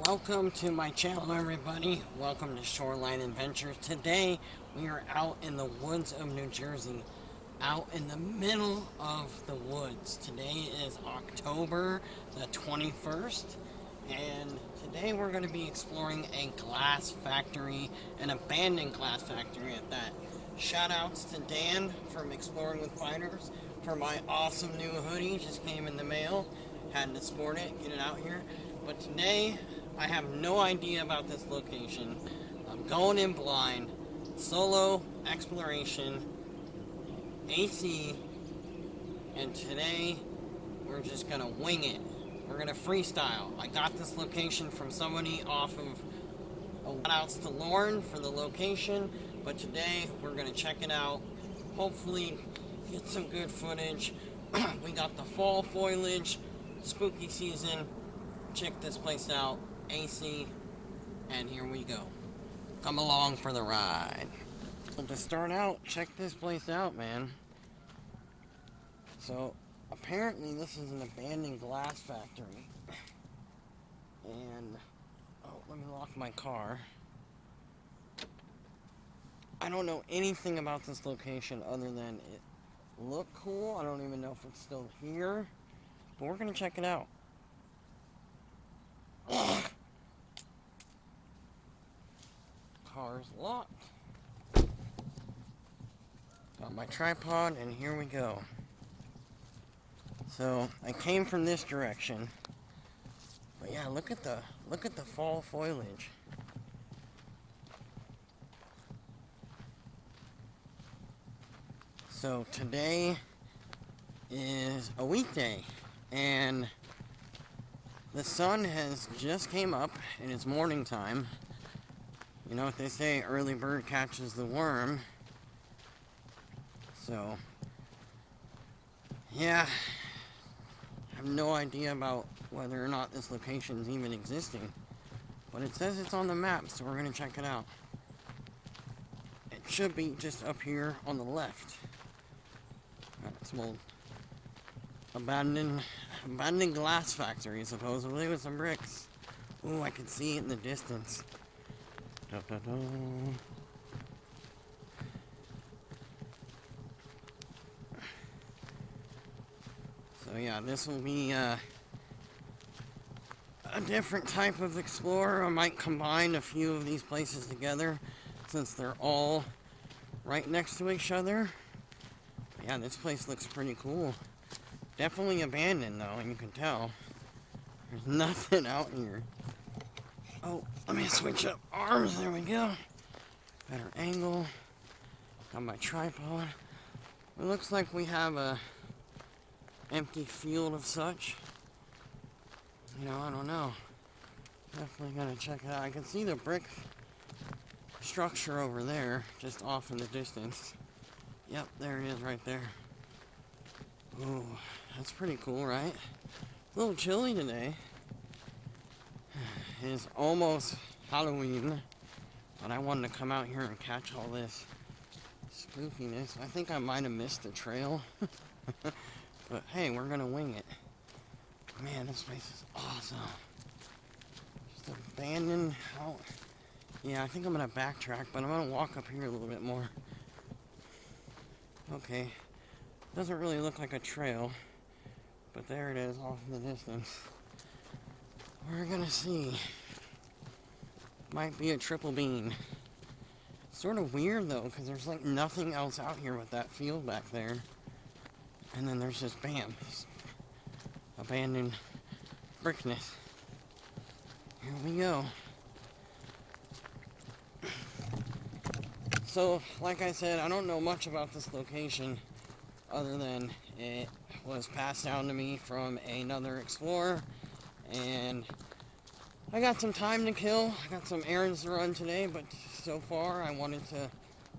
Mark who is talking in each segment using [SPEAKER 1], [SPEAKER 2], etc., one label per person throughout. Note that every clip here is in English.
[SPEAKER 1] Welcome to my channel, everybody. Welcome to Shoreline Adventures. Today we are out in the woods of New Jersey, out in the middle of the woods. Today is October the 21st, and today we're going to be exploring a glass factory, an abandoned glass factory at that. Shout outs to Dan from Exploring with Fighters for my awesome new hoodie. Just came in the mail. Had to sport it, get it out here. But today I have no idea about this location. I'm going in blind, solo exploration, AC, and today we're just gonna wing it. We're gonna freestyle. I got this location from somebody off of shout-outs to Lauren for the location, but today we're gonna check it out. Hopefully get some good footage. We got the fall foliage, spooky season. Check this place out. AC, and here we go. Come along for the ride. So to start out, check this place out, man. So apparently this is an abandoned glass factory, and let me lock my car. I don't know anything about this location other than it looked cool. I don't even know if it's still here, but we're gonna check it out. Car's locked. Got my tripod, and here we go. So I came from this direction, but yeah, look at the fall foliage. So today is a weekday, and the sun has just came up, and it's morning time. You know what they say, early bird catches the worm. So, yeah, I have no idea about whether or not this location is even existing. But it says it's on the map, so we're going to check it out. It should be just up here on the left. Some old abandoned glass factory, supposedly, with some bricks. Ooh, I can see it in the distance. Da, da, da. So yeah, this will be a different type of explorer. I might combine a few of these places together since they're all right next to each other. Yeah, this place looks pretty cool. Definitely abandoned though, and you can tell. There's nothing out here. Oh, let me switch up arms. There we go. Better angle. Got my tripod. It looks like we have a empty field of such. You know, I don't know. Definitely gonna check it out. I can see the brick structure over there, just off in the distance. Yep, there it is right there. Ooh, that's pretty cool, right? A little chilly today. It's almost Halloween, but I wanted to come out here and catch all this spookiness. I think I might have missed the trail, but hey, we're gonna wing it. Man, this place is awesome. Just abandoned. Yeah, I think I'm gonna backtrack, but I'm gonna walk up here a little bit more. Okay, doesn't really look like a trail, but there it is off in the distance. We're gonna see. Might be a triple bean. Sort of weird though, because there's like nothing else out here with that field back there. And then there's just bam, abandoned brickness. Here we go. So, like I said, I don't know much about this location other than it was passed down to me from another explorer, and I got some time to kill. I got some errands to run today, but so far I wanted to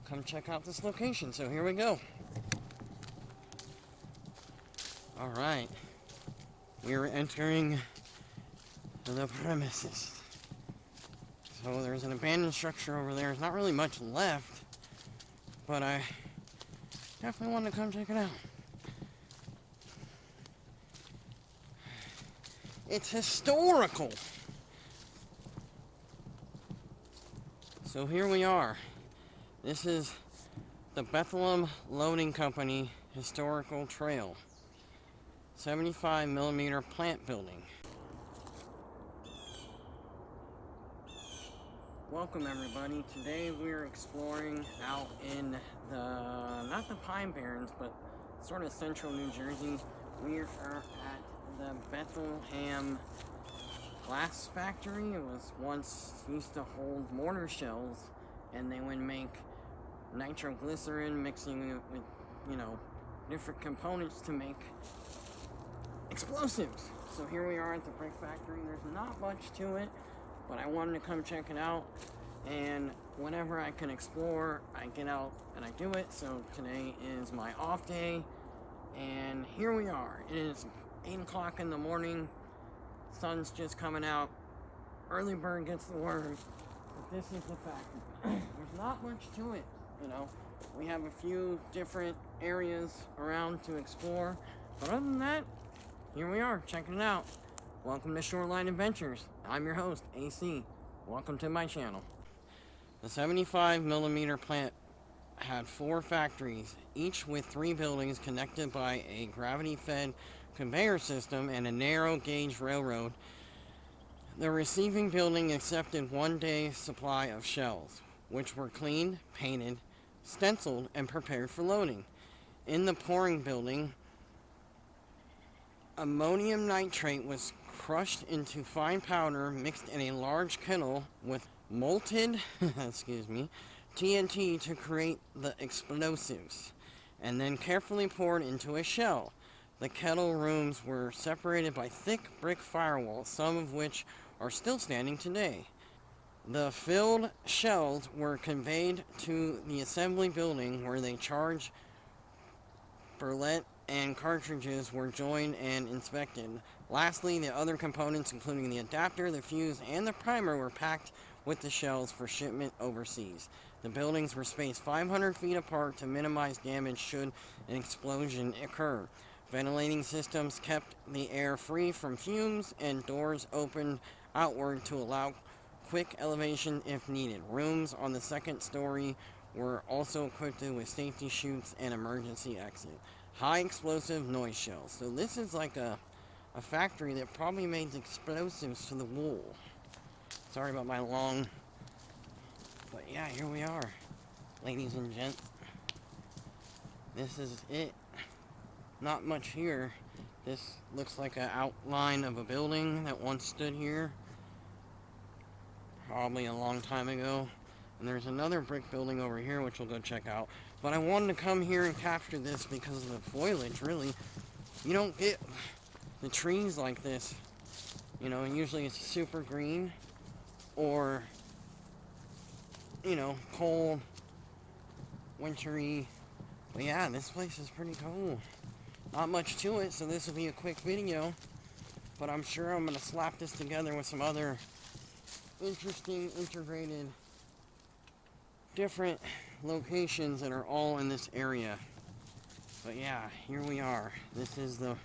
[SPEAKER 1] come check out this location, so here we go. Alright, we're entering the premises. So there's an abandoned structure over there. There's not really much left, but I definitely want to come check it out. It's historical. So here we are. This is the Bethlehem Loading Company Historical Trail. 75mm plant building. Welcome everybody. Today we're exploring out in not the Pine Barrens, but sort of central New Jersey. We are at the Bethlehem glass factory. It was once used to hold mortar shells, and they would make nitroglycerin, mixing it with, different components to make explosives. So here we are at the brick factory. There's not much to it, but I wanted to come check it out, and whenever I can explore, I get out and I do it. So today is my off day, and here we are. It is 8 o'clock in the morning. Sun's just coming out. Early bird gets the worm. But this is the factory. There's not much to it, We have a few different areas around to explore, but other than that, here we are, checking it out. Welcome to Shoreline Adventures. I'm your host, AC. Welcome to my channel. The 75mm plant had 4 factories, each with 3 buildings connected by a gravity-fed conveyor system and a narrow gauge railroad. The receiving building accepted 1 day supply of shells, which were cleaned, painted, stenciled, and prepared for loading. In the pouring building, ammonium nitrate was crushed into fine powder, mixed in a large kettle with molten TNT to create the explosives, and then carefully poured into a shell. The kettle rooms were separated by thick brick firewalls, some of which are still standing today. The filled shells were conveyed to the assembly building, where they charged burlet and cartridges were joined and inspected. Lastly, the other components, including the adapter, the fuse, and the primer, were packed with the shells for shipment overseas. The buildings were spaced 500 feet apart to minimize damage should an explosion occur. Ventilating systems kept the air free from fumes, and doors opened outward to allow quick elevation if needed. Rooms on the second story were also equipped with safety chutes and emergency exit. High explosive noise shells. So this is like a factory that probably made explosives for the wool. Sorry about my long... But yeah, here we are, ladies and gents. This is it. Not much here. This looks like an outline of a building that once stood here, probably a long time ago. And there's another brick building over here, which we'll go check out. But I wanted to come here and capture this because of the foliage, really. You don't get the trees like this. Usually it's super green or, cold, wintry. But yeah, this place is pretty cool. Not much to it, so this will be a quick video. But I'm sure I'm going to slap this together with some other interesting, integrated, different locations that are all in this area. But yeah, here we are. This is the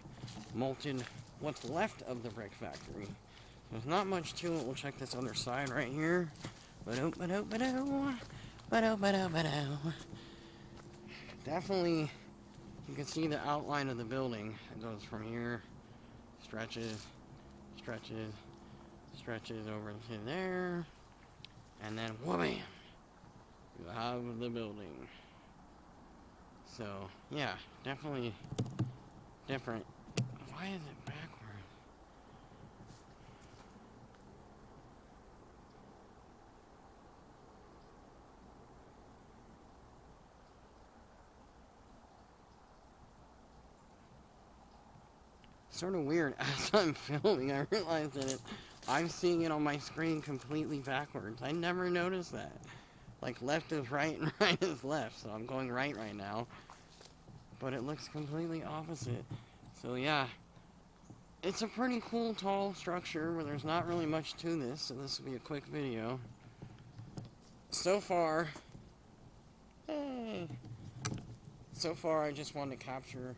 [SPEAKER 1] molten, what's left of the brick factory. There's not much to it. We'll check this other side right here. Definitely, you can see the outline of the building. It goes from here, stretches over to there, and then wham, you have the building. So yeah, definitely different. Why is it backward? Sort of weird. As I'm filming, I realized that I'm seeing it on my screen completely backwards. I never noticed that. Like left is right and right is left. So I'm going right now. But it looks completely opposite. So yeah. It's a pretty cool tall structure where there's not really much to this. So this will be a quick video. So far, I just wanted to capture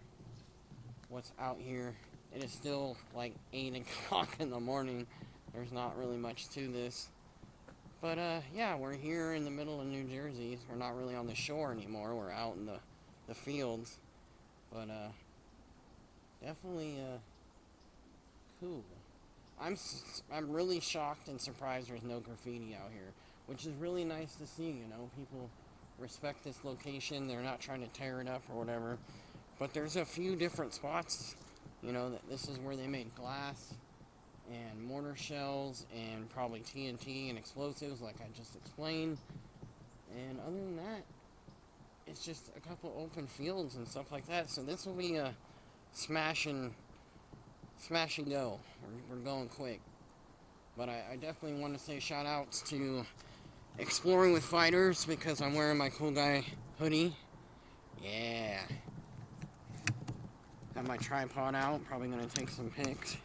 [SPEAKER 1] what's out here. It is still like 8 o'clock in the morning. There's not really much to this. But yeah, we're here in the middle of New Jersey. We're not really on the shore anymore. We're out in the fields. But definitely cool. I'm really shocked and surprised there's no graffiti out here, which is really nice to see. You know, people respect this location. They're not trying to tear it up or whatever. But there's a few different spots. You know, that this is where they made glass and mortar shells and probably TNT and explosives, like I just explained. And other than that, it's just a couple open fields and stuff like that. So this will be a smash and go. We're going quick. But I definitely want to say shout outs to Exploring with Fighters, because I'm wearing my cool guy hoodie. Yeah. Got my tripod out. Probably going to take some pics.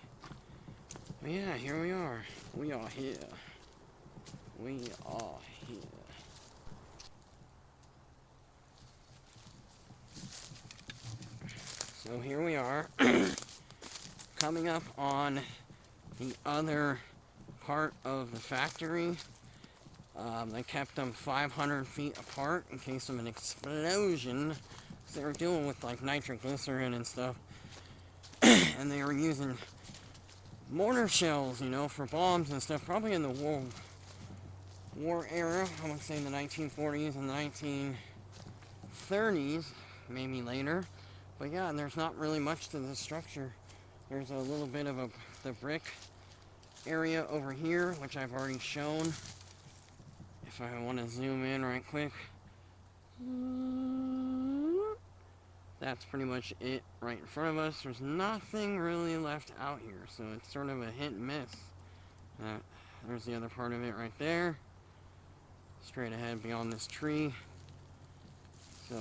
[SPEAKER 1] But yeah, here we are. We are here. We are here. So here we are. Coming up on the other part of the factory. They kept them 500 feet apart in case of an explosion. They were dealing with like nitroglycerin and stuff. And they were using mortar shells, you know, for bombs and stuff, probably in the war era. I would say in the 1940s and the 1930s, maybe later. But yeah, and there's not really much to the structure. There's a little bit of the brick area over here, which I've already shown. If I want to zoom in right quick. That's pretty much it right in front of us. There's nothing really left out here, so it's sort of a hit and miss. There's the other part of it right there. Straight ahead beyond this tree. So,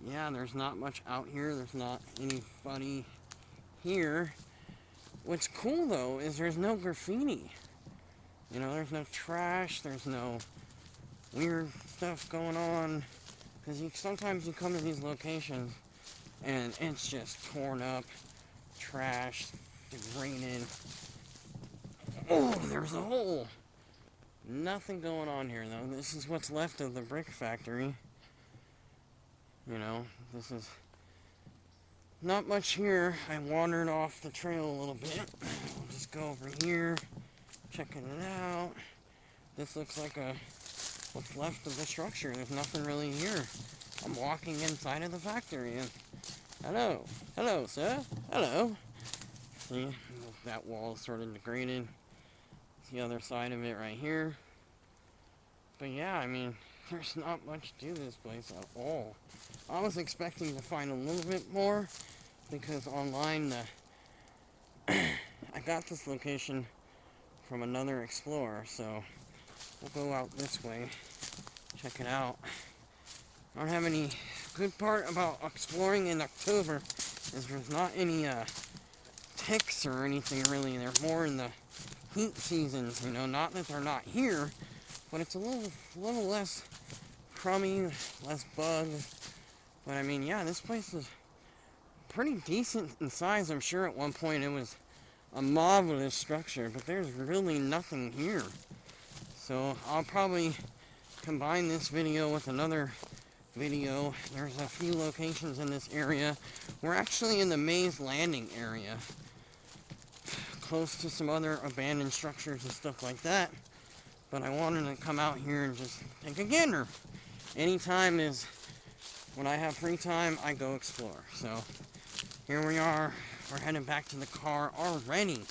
[SPEAKER 1] yeah, there's not much out here. There's not anybody here. What's cool, though, is there's no graffiti. You know, there's no trash. There's no weird stuff going on. Because sometimes you come to these locations and it's just torn up, trash, degraded. Oh, there's a hole. Nothing going on here, though. This is what's left of the brick factory. You know, this is not much here. I wandered off the trail a little bit. We'll just go over here, checking it out. This looks like what's left of the structure. There's nothing really here. I'm walking inside of the factory and hello sir, hello. See, that wall is sort of degraded. It's the other side of it right here. But yeah, I mean, there's not much to this place at all. I was expecting to find a little bit more, because online I got this location from another explorer, so we'll go out this way, check it out. I don't have any good part about exploring in October is there's not any ticks or anything really. They're more in the heat seasons, you know, not that they're not here, but it's a little less crummy, less bugs. But I mean, yeah, this place is pretty decent in size. I'm sure at one point it was a marvelous structure, but there's really nothing here. So I'll probably combine this video with another video. There's a few locations in this area. We're actually in the Maze Landing area, close to some other abandoned structures and stuff like that. But I wanted to come out here and just take a gander. Anytime is when I have free time, I go explore. So here we are. We're heading back to the car already.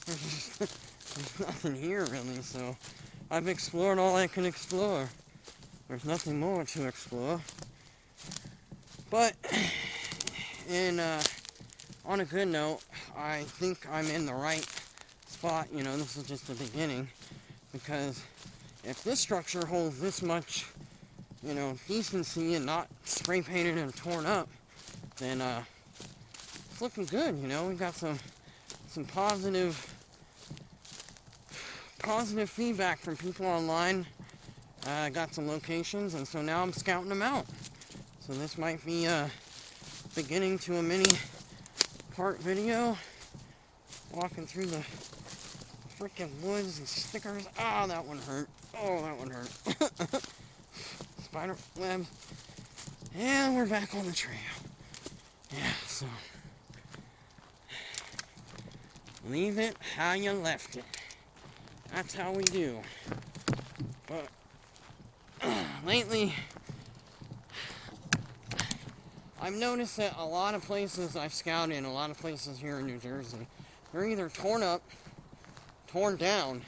[SPEAKER 1] There's nothing here really, so I've explored all I can explore. There's nothing more to explore. But on a good note, I think I'm in the right spot. You know, this is just the beginning, because if this structure holds this much, you know, decency and not spray painted and torn up, then it's looking good. You know, we got some positive feedback from people online. I got some locations, and so now I'm scouting them out. So this might be beginning to a mini part video, walking through the freaking woods and stickers. Oh, that one hurt. Oh, that one hurt. Spider web. And we're back on the trail. Yeah, so leave it how you left it. That's how we do. But lately, I've noticed that a lot of places I've scouted in, a lot of places here in New Jersey, they're either torn up, torn down,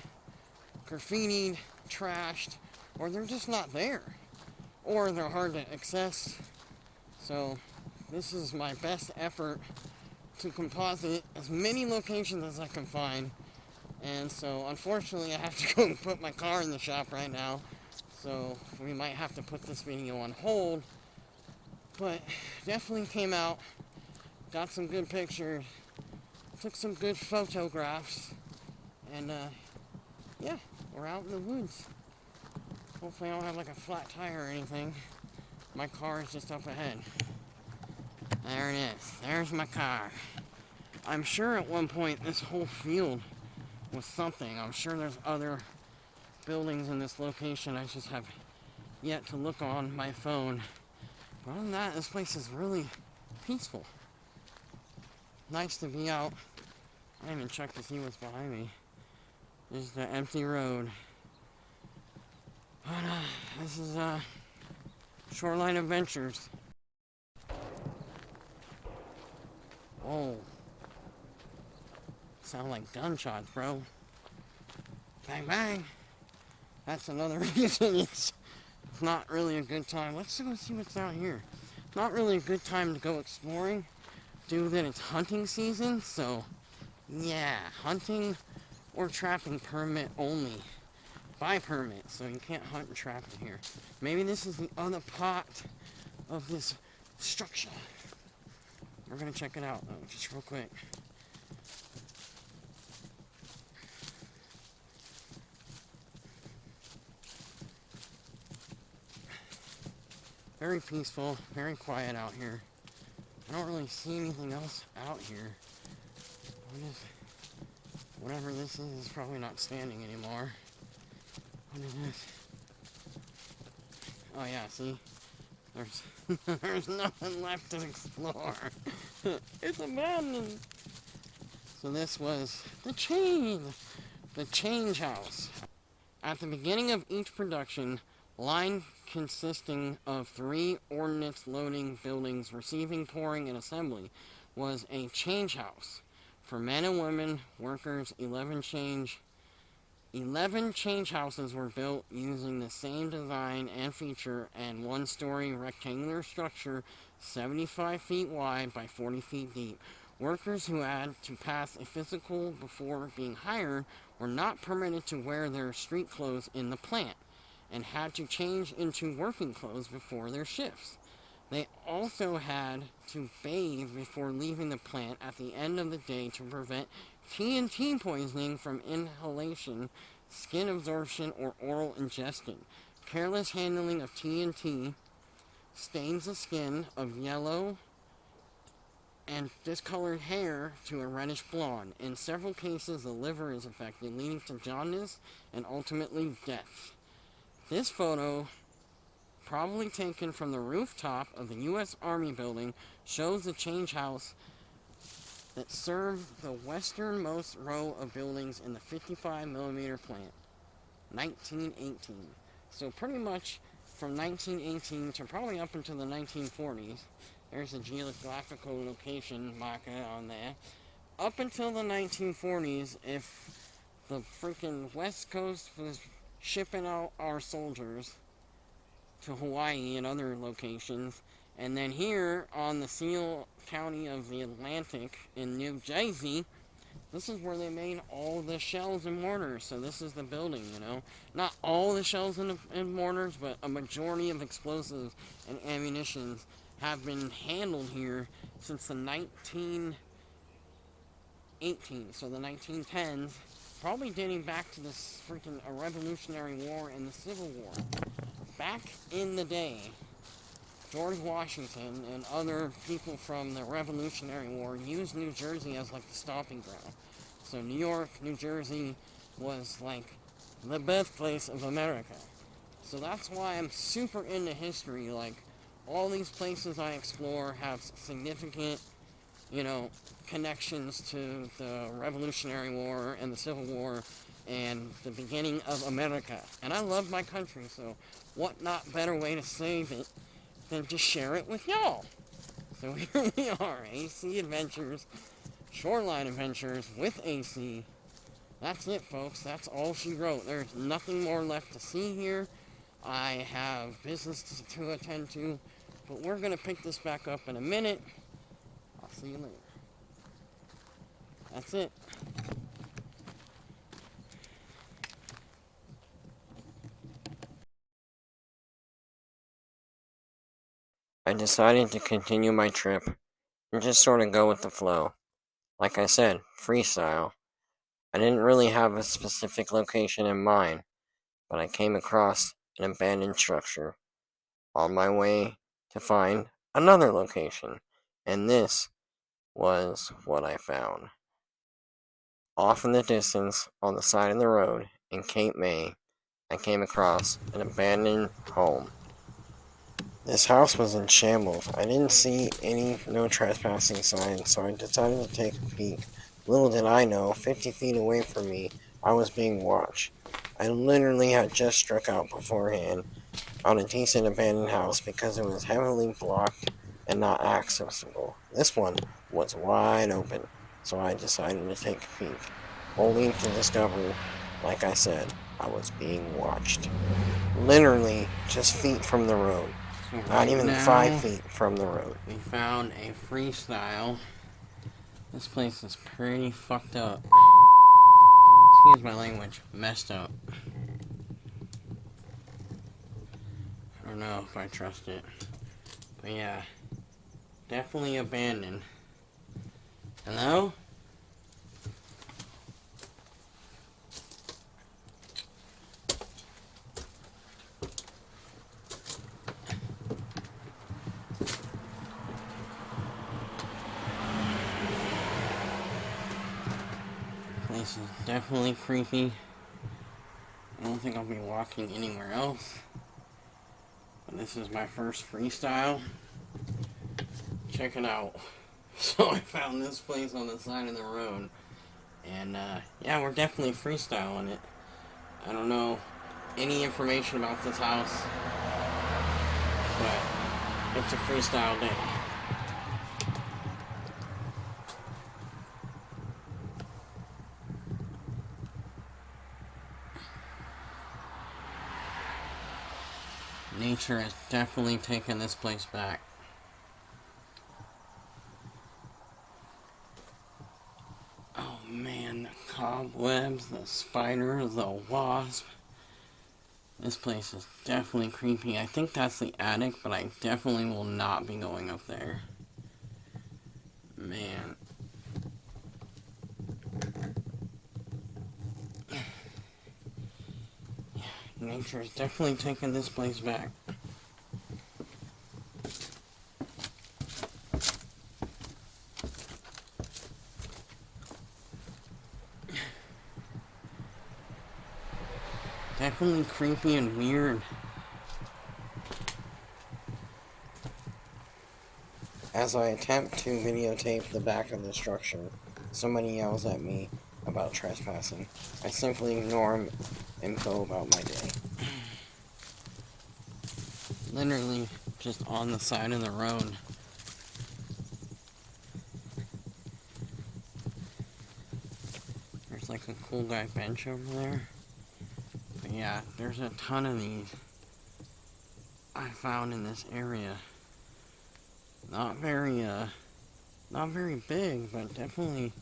[SPEAKER 1] graffitied, trashed, or they're just not there. Or they're hard to access. So this is my best effort to composite as many locations as I can find. And so unfortunately I have to go and put my car in the shop right now. So we might have to put this video on hold. But definitely came out, got some good pictures, took some good photographs, and yeah, we're out in the woods. Hopefully I don't have like a flat tire or anything. My car is just up ahead. There it is. There's my car. I'm sure at one point this whole field was something. I'm sure there's other buildings in this location I just have yet to look on my phone. But other than that, this place is really peaceful. Nice to be out. I didn't even check to see what's behind me. There's the empty road. But this is Shoreline Adventures. Whoa. Sound like gunshots, bro. Bang, bang. That's another reason it's not really a good time. Let's go see what's out here. Not really a good time to go exploring, due that it's hunting season. So, yeah, hunting or trapping permit only. By permit, so you can't hunt and trap in here. Maybe this is the other part of this structure. We're gonna check it out though, just real quick. Very peaceful, very quiet out here. I don't really see anything else out here. Whatever this is probably not standing anymore. What is this? Oh yeah, see? There's nothing left to explore. It's abandoned. So this was the change house. At the beginning of each production, line consisting of 3 ordnance loading buildings receiving, pouring, and assembly was a change house. For men and women, workers, 11 change houses were built using the same design and feature, and 1-story rectangular structure 75 feet wide by 40 feet deep. Workers who had to pass a physical before being hired were not permitted to wear their street clothes in the plant, and had to change into working clothes before their shifts. They also had to bathe before leaving the plant at the end of the day to prevent TNT poisoning from inhalation, skin absorption, or oral ingestion. Careless handling of TNT stains the skin of yellow and discolored hair to a reddish blonde. In several cases, the liver is affected, leading to jaundice and ultimately death. This photo, probably taken from the rooftop of the U.S. Army building, shows the change house that served the westernmost row of buildings in the 55mm plant, 1918. So pretty much from 1918 to probably up until the 1940s. There's a geographical location marker on there. Up until the 1940s, if the freaking West Coast was shipping out our soldiers to Hawaii and other locations, and then here on the Seal County of the Atlantic in New Jersey, this is where they made all the shells and mortars. So this is the building, you know. Not all the shells and mortars, but a majority of explosives and ammunitions have been handled here since the 1918, so the 1910s, probably dating back to this freaking Revolutionary War and the Civil War. Back in the day, George Washington and other people from the Revolutionary War used New Jersey as like the stomping ground. So New York, New Jersey, was like the birthplace of America. So that's why I'm super into history. Like, all these places I explore have significant, connections to the Revolutionary War and the Civil War and the beginning of America. And I love my country, so what not better way to save it than to share it with y'all? So here we are, AC Adventures, Shoreline Adventures with AC. That's it, folks. That's all she wrote. There's nothing more left to see here. I have business to attend to, but we're going to pick this back up in a minute. I'll see you later. That's it. I decided to continue my trip and just sort of go with the flow. Like I said, freestyle. I didn't really have a specific location in mind, but I came across an abandoned structure on my way to find another location, and this was what I found. Off in the distance, on the side of the road in Cape May, I came across an abandoned home. This house was in shambles. I didn't see any no trespassing signs, so I decided to take a peek. Little did I know, 50 feet away from me, I was being watched. I literally had just struck out beforehand on a decent abandoned house because it was heavily blocked and not accessible. This one was wide open, so I decided to take a peek, only to discover, like I said, I was being watched. Literally just feet from the road. So not even 5 feet from the road. We found a freestyle. This place is pretty fucked up. Excuse my language. Messed up. I don't know if I trust it. But yeah. Definitely abandoned. Hello? This is definitely creepy. I don't think I'll be walking anywhere else. But this is my first freestyle. Check it out. So I found this place on the side of the road. And yeah, we're definitely freestyling it. I don't know any information about this house, but it's a freestyle day. Nature has definitely taken this place back. Oh man, the cobwebs, the spiders, the wasp. This place is definitely creepy. I think that's the attic, but I definitely will not be going up there. Man. Nature has definitely taken this place back. Definitely creepy and weird. As I attempt to videotape the back of the structure, somebody yells at me about trespassing. I simply ignore him and go about my day. Literally just on the side of the road. There's like a cool guy bench over there. But yeah, there's a ton of these I found in this area. Not very big, but definitely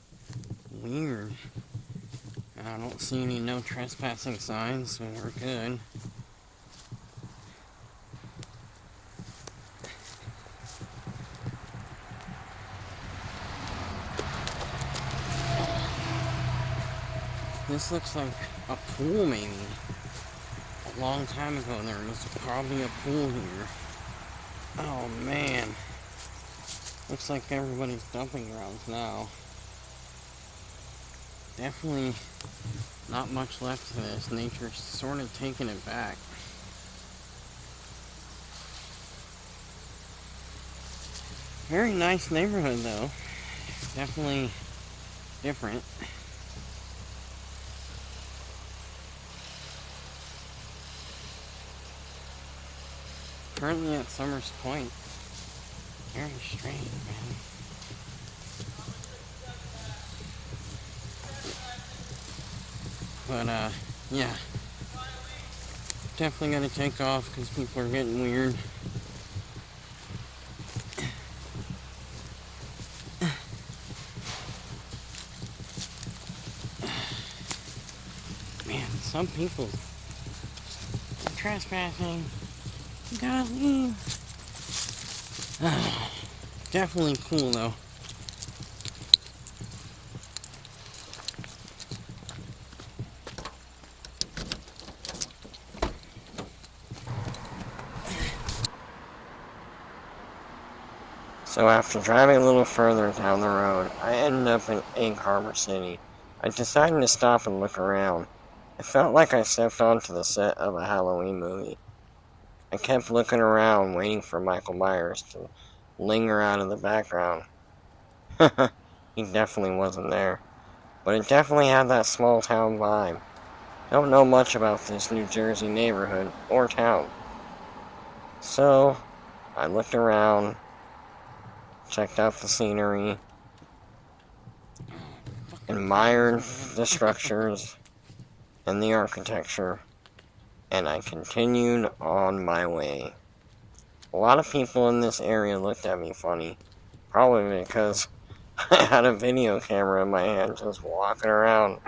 [SPEAKER 1] weird. I don't see any no trespassing signs, so we're good. This looks like a pool, maybe. A long time ago, there was probably a pool here. Oh, man. Looks like everybody's dumping grounds now. Definitely Not much left to this. Nature's sort of taking it back. Very nice neighborhood though. Definitely different. Currently at Summers Point. Very strange, man. But, yeah. Definitely gotta take off because people are getting weird. Man, some people are trespassing. You gotta leave. Definitely cool though. So after driving a little further down the road, I ended up in Egg Harbor City. I decided to stop and look around. It felt like I stepped onto the set of a Halloween movie. I kept looking around, waiting for Michael Myers to linger out of the background. He definitely wasn't there. But it definitely had that small town vibe. Don't know much about this New Jersey neighborhood or town. So, I looked around, checked out the scenery, admired the structures and the architecture, and I continued on my way. A lot of people in this area looked at me funny, probably because I had a video camera in my hand just walking around.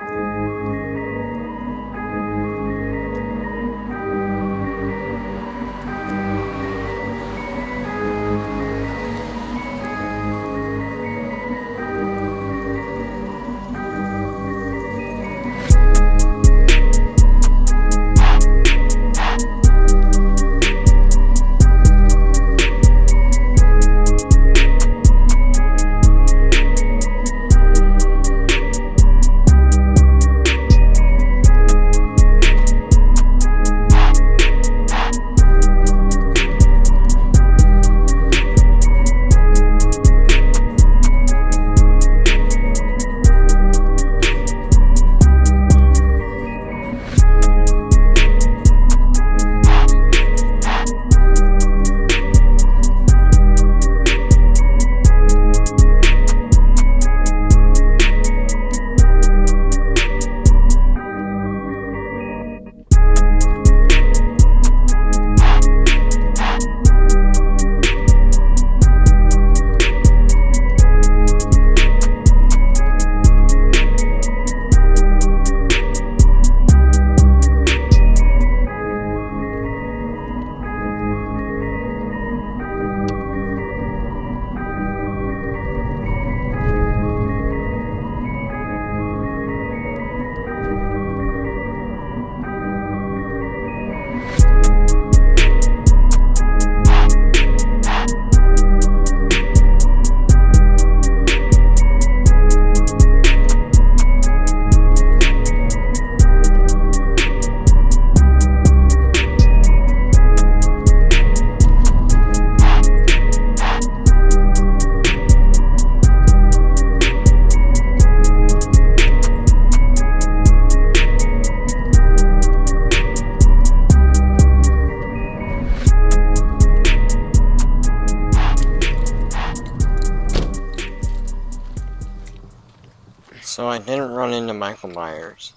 [SPEAKER 1] So I didn't run into Michael Myers,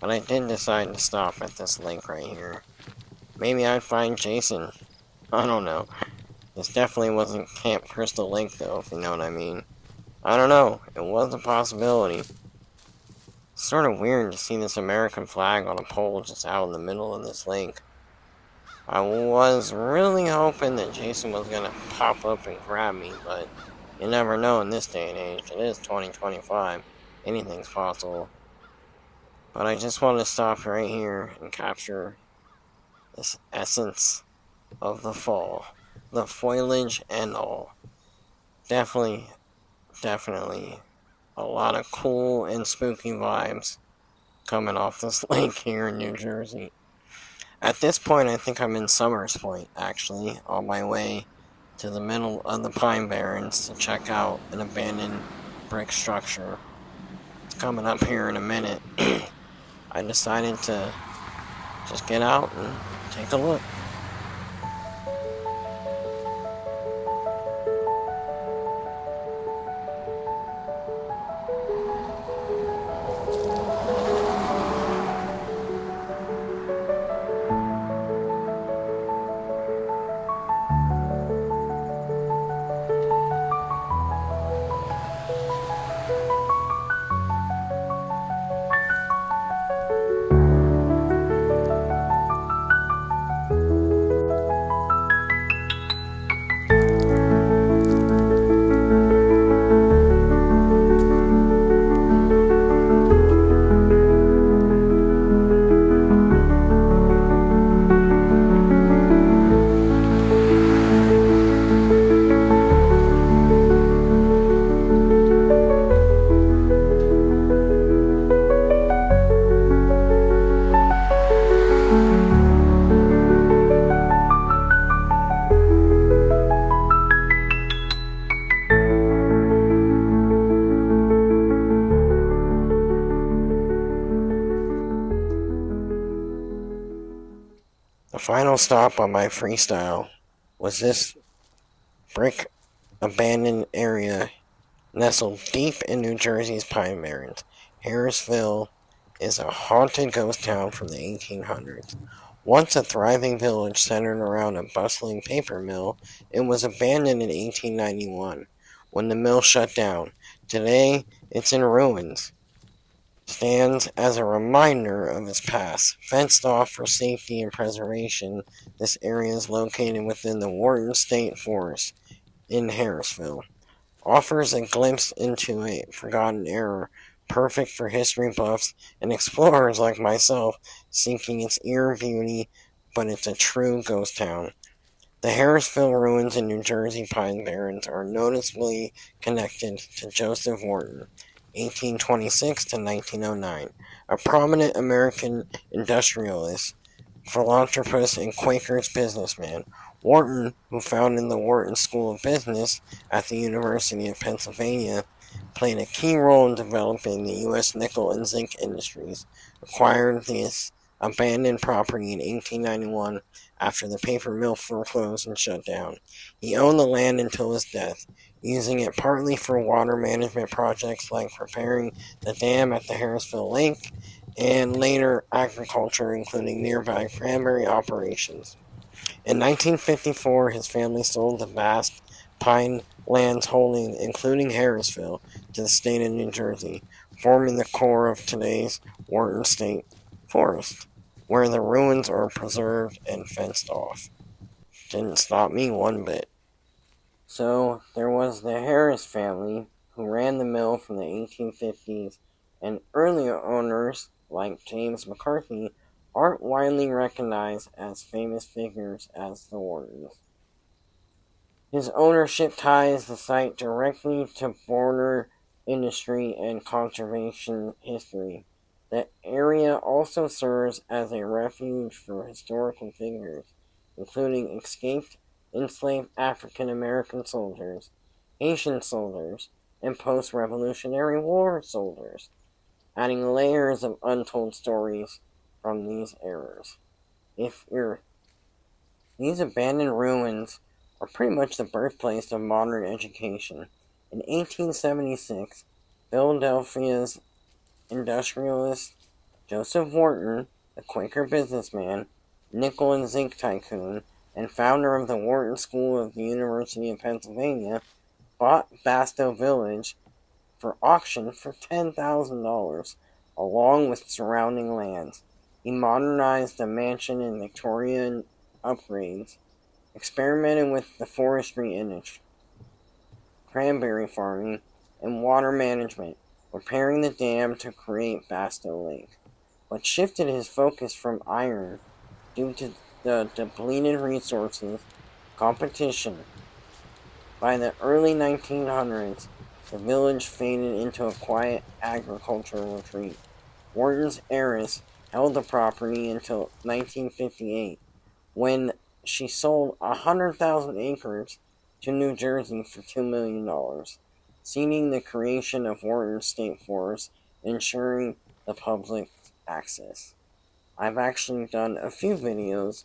[SPEAKER 1] but I did decide to stop at this lake right here. Maybe I'd find Jason. I don't know. This definitely wasn't Camp Crystal Lake though, if you know what I mean. I don't know, it was a possibility. It's sort of weird to see this American flag on a pole just out in the middle of this lake. I was really hoping that Jason was gonna pop up and grab me, but you never know in this day and age. It is 2025. Anything's possible. But I just want to stop right here and capture this essence of the fall. The foliage and all. Definitely a lot of cool and spooky vibes coming off this lake here in New Jersey. At this point, I think I'm in Summers Point, actually, on my way to the middle of the Pine Barrens to check out an abandoned brick structure. It's coming up here in a minute. I decided to just get out and take a look. The final stop on my freestyle was this brick abandoned area nestled deep in New Jersey's Pine Barrens. Harrisville is a haunted ghost town from the 1800s. Once a thriving village centered around a bustling paper mill, it was abandoned in 1891 when the mill shut down. Today, it's in ruins. Stands as a reminder of its past. Fenced off for safety and preservation, this area is located within the Wharton State Forest in Harrisville. Offers a glimpse into a forgotten era, perfect for history buffs and explorers like myself seeking its eerie beauty, but it's a true ghost town. The Harrisville ruins in New Jersey Pine Barrens are noticeably connected to Joseph Wharton, 1826 to 1909, a prominent American industrialist, philanthropist, and Quaker's businessman. Wharton, who founded the Wharton School of Business at the University of Pennsylvania, played a key role in developing the U.S. nickel and zinc industries, acquired this abandoned property in 1891 after the paper mill foreclosed and shut down. He owned the land until his death, using it partly for water management projects like repairing the dam at the Harrisville Lake, and later agriculture, including nearby cranberry operations. In 1954, his family sold the vast pine lands holding, including Harrisville, to the state of New Jersey, forming the core of today's Wharton State Forest, where the ruins are preserved and fenced off. Didn't stop me one bit. So, there was the Harris family, who ran the mill from the 1850s, and earlier owners, like James McCarthy, aren't widely recognized as famous figures as the Whartons. His ownership ties the site directly to border industry and conservation history. The area also serves as a refuge for historical figures, including escaped enslaved African American soldiers, Haitian soldiers, and post-Revolutionary War soldiers, adding layers of untold stories from these eras. These abandoned ruins are pretty much the birthplace of modern education. In 1876, Philadelphia's industrialist Joseph Wharton, a Quaker businessman, nickel and zinc tycoon, and founder of the Wharton School of the University of Pennsylvania, bought Bastow Village for auction for $10,000, along with surrounding lands. He modernized the mansion and Victorian upgrades, experimented with the forestry industry, cranberry farming, and water management, repairing the dam to create Bastow Lake, but shifted his focus from iron due to the depleted resources competition. By the early 1900s, the village faded into a quiet agricultural retreat, Wharton's heiress held the property until 1958, when she sold 100,000 acres to New Jersey for $2 million, seeding the creation of Wharton State Forest, ensuring the public access. I've actually done a few videos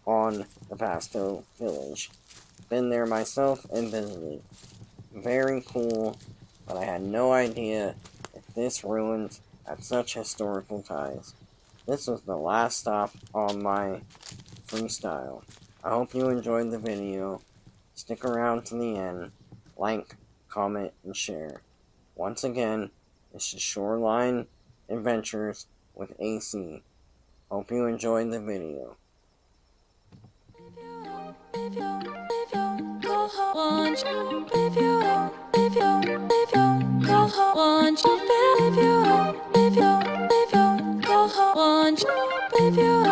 [SPEAKER 1] on the Pasto Village. Been there myself and visited. Very cool, but I had no idea that this ruins had such historical ties. This was the last stop on my freestyle. I hope you enjoyed the video. Stick around to the end. Like, comment, and share. Once again, this is Shoreline Adventures with AC. Hope you enjoyed the video.
[SPEAKER 2] If you